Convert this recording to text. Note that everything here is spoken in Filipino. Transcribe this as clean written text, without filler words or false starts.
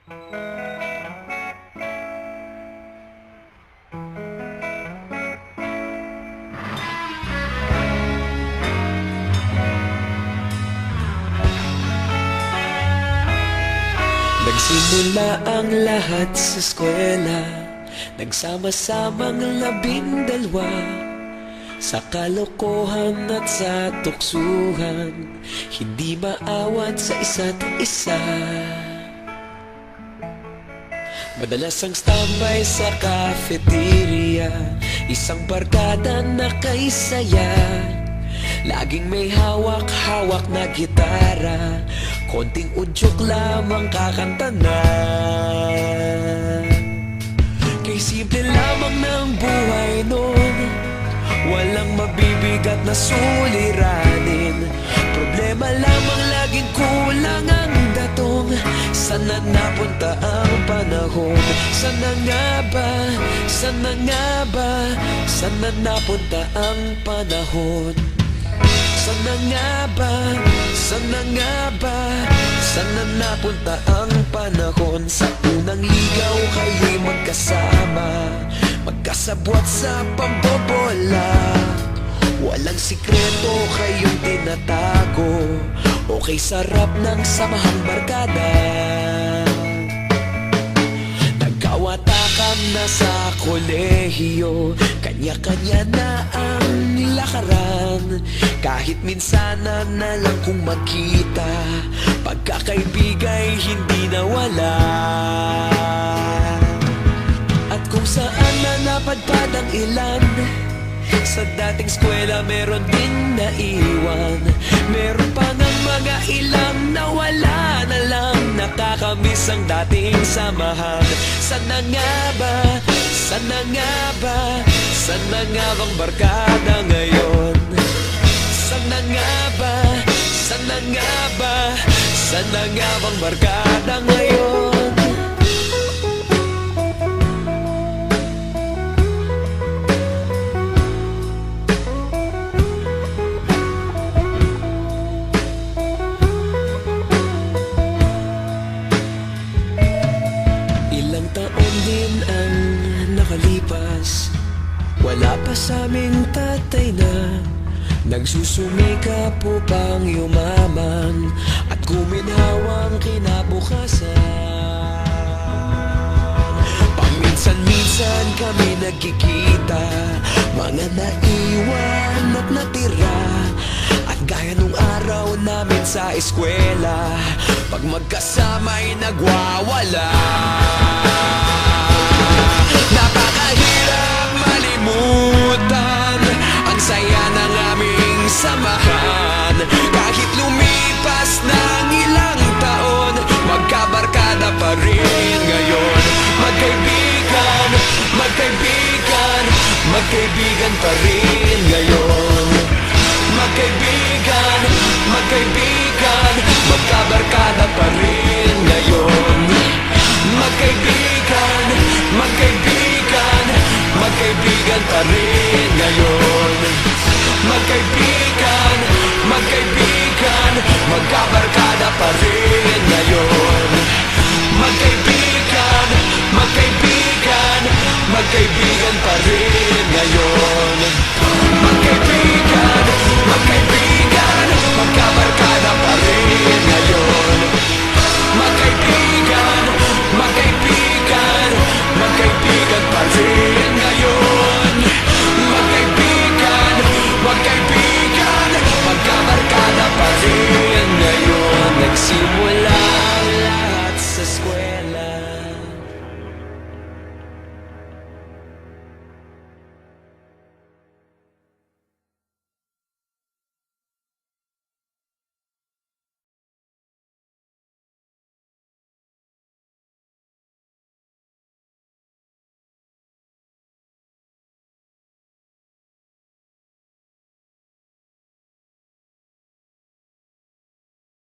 Nagsimula ang lahat sa eskwela, nagsama-samang 12, sa kalokohan at sa tuksuhan, hindi maawat sa isa't isa. Madalas ang standby sa cafeteria, isang barkada na kay saya. Laging may hawak-hawak na gitara, konting udyok lamang kakanta na. Kay simple lamang ng buhay nun, walang mabibigat na suliranin. Problema lamang laging kulang ang datong. Sana napunta ang panahon? Sana nga ba? Sana nga ba? Sana napunta ang panahon? Sana nga ba? Sana nga ba? Sana napunta ang panahon? Sa unang ligaw kayo'y magkasama, magkasabwat sa pambobola. Walang sikreto kayong tinatago, okay sarap ng samahang barkada. Nagkawatakan na sa kolehiyo, kanya-kanya na ang lakaran. Kahit minsanan na lang kung magkita, pagkakaibigay hindi nawala. At kung saan na napadpad ang ilan, sa dating eskwela meron din naiwan. Meron pa ng mga ilang nawala na lang, nakakamiss ang dating samahan. Sana nga ba? Sana nga ba? Sana nga bang barkada ngayon? Sana nga ba? Sana nga ba? Sana nga bang barkada ngayon? Ilang taon din ang nakalipas, wala pa sa aming tatay na nagsusumikap upang yumaman at guminhawang kinabukasan. Paminsan-minsan kami nagkikita, mga naiwan at natira. At gaya nung araw namin sa eskwela, pag magkasama'y nagwawala.